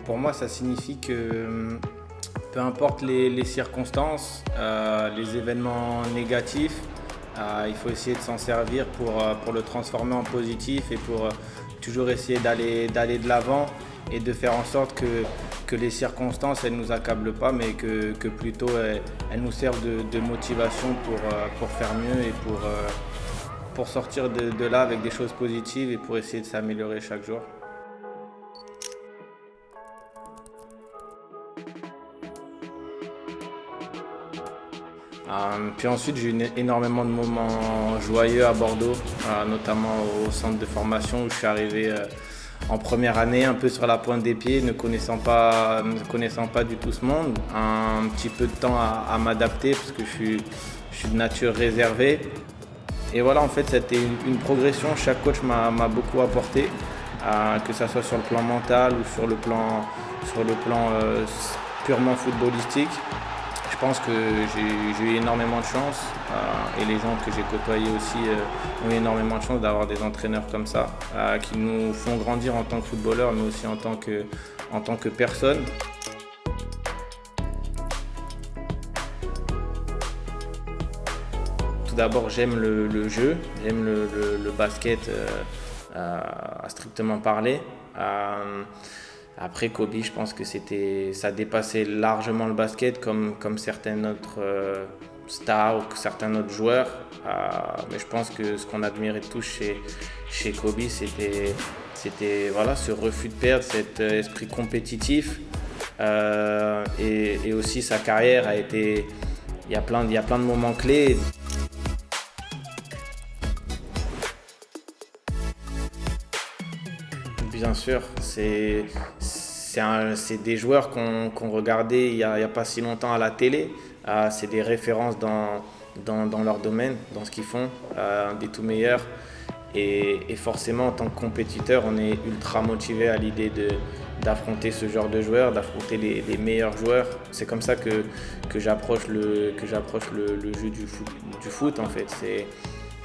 Pour moi, ça signifie que peu importe les circonstances, les événements négatifs, il faut essayer de s'en servir pour le transformer en positif et pour toujours essayer d'aller de l'avant et de faire en sorte que les circonstances elles nous accablent pas, mais que plutôt elles nous servent de motivation pour faire mieux et pour sortir de là avec des choses positives et pour essayer de s'améliorer chaque jour. Puis ensuite, j'ai eu énormément de moments joyeux à Bordeaux, notamment au centre de formation où je suis arrivé en première année, un peu sur la pointe des pieds, ne connaissant pas du tout ce monde. Un petit peu de temps à m'adapter parce que je suis de nature réservée. Et voilà, en fait, c'était une progression. Chaque coach m'a beaucoup apporté, que ce soit sur le plan mental ou sur le plan purement footballistique. Je pense que j'ai eu énormément de chance et les gens que j'ai côtoyés aussi ont eu énormément de chance d'avoir des entraîneurs comme ça qui nous font grandir en tant que footballeurs mais aussi en tant que personne. Tout d'abord, j'aime le jeu, j'aime le basket à strictement parler. Après Kobe, je pense que ça dépassait largement le basket comme certains autres stars ou certains autres joueurs. Mais je pense que ce qu'on admirait tous chez Kobe, c'était voilà, ce refus de perdre, cet esprit compétitif. Et aussi sa carrière a été... Il y a plein de moments clés. Bien sûr, c'est des joueurs qu'on regardait il y a pas si longtemps à la télé. C'est des références dans leur domaine, dans ce qu'ils font, des tout meilleurs. Et forcément, en tant que compétiteur, on est ultra motivé à l'idée d'affronter ce genre de joueurs, d'affronter les meilleurs joueurs. C'est comme ça que j'approche le jeu du foot en fait.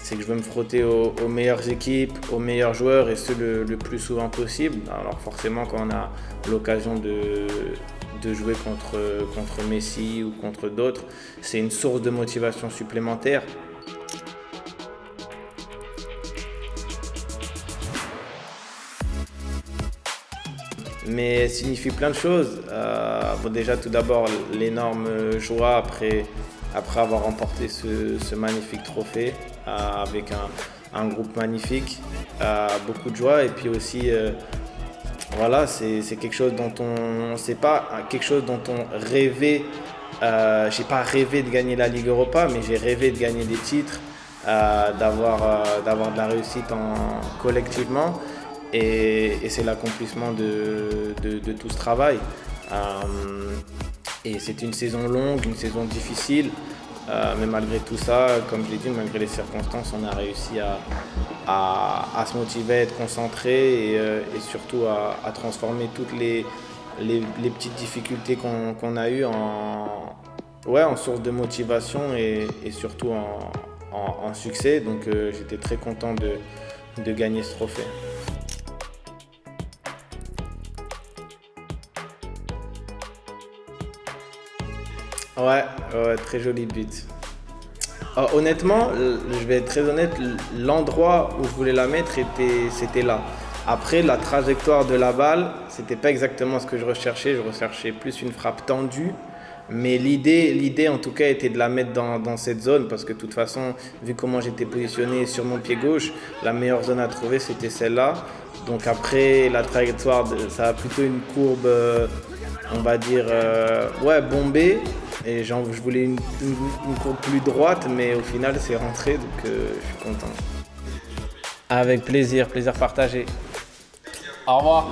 C'est que je veux me frotter aux meilleures équipes, aux meilleurs joueurs et ce le plus souvent possible. Alors forcément, quand on a l'occasion de jouer contre Messi ou contre d'autres, c'est une source de motivation supplémentaire. Mais elle signifie plein de choses. Déjà, tout d'abord, l'énorme joie après avoir remporté ce magnifique trophée avec un groupe magnifique, beaucoup de joie. Et puis aussi, voilà, c'est quelque chose c'est pas quelque chose dont on rêvait. J'ai pas rêvé de gagner la Ligue Europa, mais j'ai rêvé de gagner des titres, d'avoir de la réussite collectivement. Et c'est l'accomplissement de tout ce travail. Et c'est une saison longue, une saison difficile, mais malgré tout ça, comme je l'ai dit, malgré les circonstances, on a réussi à se motiver, à être concentré et surtout à transformer toutes les petites difficultés qu'on a eues en source de motivation et surtout en succès. Donc j'étais très content de gagner ce trophée. Ouais, très joli but. Honnêtement, je vais être très honnête, l'endroit où je voulais la mettre c'était là. Après, la trajectoire de la balle, c'était pas exactement ce que je recherchais. Je recherchais plus une frappe tendue. Mais l'idée en tout cas était de la mettre dans cette zone parce que de toute façon, vu comment j'étais positionné sur mon pied gauche, la meilleure zone à trouver c'était celle-là. Donc après, la trajectoire, ça a plutôt une courbe, on va dire, bombée. Et je voulais une courbe plus droite, mais au final c'est rentré, donc je suis content. Avec plaisir partagé. Au revoir.